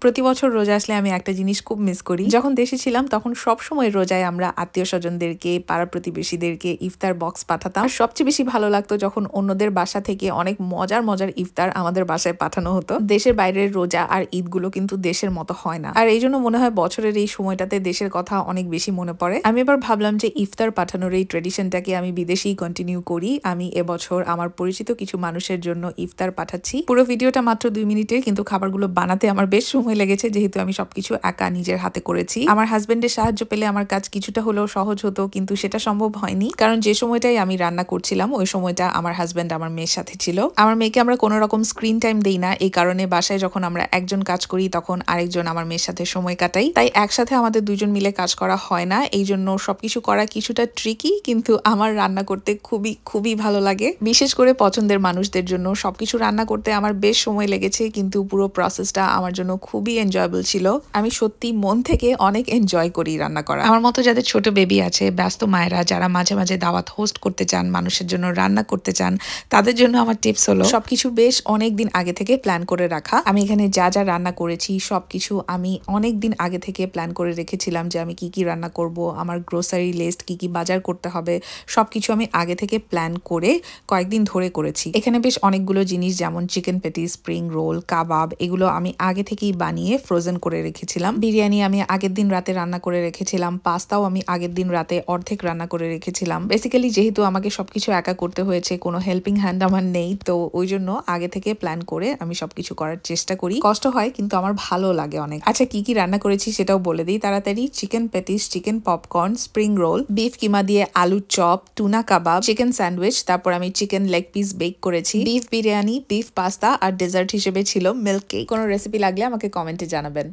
প্রতি বছর রোজা আসলে আমি একটা জিনিস খুব মিস করি। যখন দেশে ছিলাম তখন সব সময় রোজায় আমরা আত্মীয় স্বজনদেরকে, পাড়া প্রতিবেশীদেরকে ইফতার বক্স পাঠাতাম। সবচেয়ে বেশি ভালো লাগতো যখন অন্যদের বাসা থেকে অনেক মজার মজার ইফতার আমাদের বাসায় পাঠানো হতো। দেশের বাইরের রোজা আর ঈদগুলো কিন্তু দেশের মতো হয় না, আর এই জন্য মনে হয় বছরের এই সময়টাতে দেশের কথা অনেক বেশি মনে পড়ে। আমি এবার ভাবলাম যে ইফতার পাঠানোর এই ট্রেডিশনটাকে আমি বিদেশেই কন্টিনিউ করি। আমি এবছর আমার পরিচিত কিছু মানুষের জন্য ইফতার পাঠাচ্ছি। পুরো ভিডিওটা মাত্র 2 মিনিটের, কিন্তু খাবারগুলো বানাতে আমার বেশ সময় লেগেছে, যেহেতু আমি সবকিছু একা নিজের হাতে করেছি। আমার হাজবেন্ডের সাহায্য পেলে আমার কাজ কিছুটা হলেও সহজ হতো, কিন্তু সেটা সম্ভব হয়নি, কারণ যে সময়টাই আমি রান্না করছিলাম ওই সময়টা আমার হাজবেন্ড আমার মেয়ের সাথে ছিল। আমার মেয়েকে আমরা কোনো রকম স্ক্রিন টাইম দেই না, এই কারণে বাসায় যখন আমরা একজন কাজ করি তখন আরেকজন আমার মেয়ের সাথে সময় কাটাই, তাই একসাথে আমাদের দুজন মিলে কাজ করা হয় না। এই জন্য সবকিছু করা কিছুটা ট্রিকি, কিন্তু আমার রান্না করতে খুবই খুবই ভালো লাগে। বিশেষ করে পছন্দের মানুষদের জন্য সবকিছু রান্না করতে আমার বেশ সময় লেগেছে, কিন্তু পুরো প্রসেসটা আমার জন্য খুবই এনজয়েবল ছিল। আমি সত্যি মন থেকে অনেক এনজয় করি রান্না করা। আমার মতো যাদের ছোট বেবি আছে, ব্যস্ত মায়েরা যারা মাঝে মাঝে দাওয়াত হোস্ট করতে চান, মানুষের জন্য রান্না করতে চান, তাদের জন্য আমার টিপস হলো সবকিছু বেশ অনেক দিন আগে থেকে প্ল্যান করে রাখা। আমি এখানে যা যা রান্না করেছি সবকিছু আমি অনেক দিন আগে থেকে প্ল্যান করে রেখেছিলাম, যে আমি কি কি রান্না করব, আমার গ্রোসারি লিস্ট, কি কি বাজার করতে হবে, সবকিছু আমি আগে থেকে প্ল্যান করে কয়েকদিন ধরে করেছি। এখানে বেশ অনেকগুলো জিনিস, যেমন চিকেন প্যাটি, স্প্রিং রোল, কাবাব, এগুলো আমি আগে থেকেই বানিয়ে ফ্রোজেন করে রেখেছিলাম। বিরিয়ানি আমি আগের দিন রাতে রান্না করে রেখেছিলাম। পাস্তাও আমি আগের দিন রাতে অর্ধেক রান্না করে রেখেছিলাম। বেসিক্যালি যেহেতু আমাকে সবকিছু একা করতে হয়েছে, কোনো হেল্পিং হ্যান্ড আমার নেই, তো ওই জন্য আগে থেকে প্ল্যান করে আমি সবকিছু করার চেষ্টা করি। কষ্ট হয়, কিন্তু আমার ভালো লাগে অনেক। আচ্ছা, কি কি রান্না করেছি সেটাও বলে দিই তাড়াতাড়ি। Chicken patties, chicken popcorn, spring roll, beef keema দিয়ে আলুর chop, tuna kebab, chicken sandwich, তারপর আমি চিকেন লেগ পিস বেক করেছি, বিফ বিরিয়ানি, বিফ পাস্তা, আর ডেজার্ট হিসেবে ছিল মিল্ক কেক। কোনো রেসিপি লাগলে আমাকে কমেন্টে জানাবেন।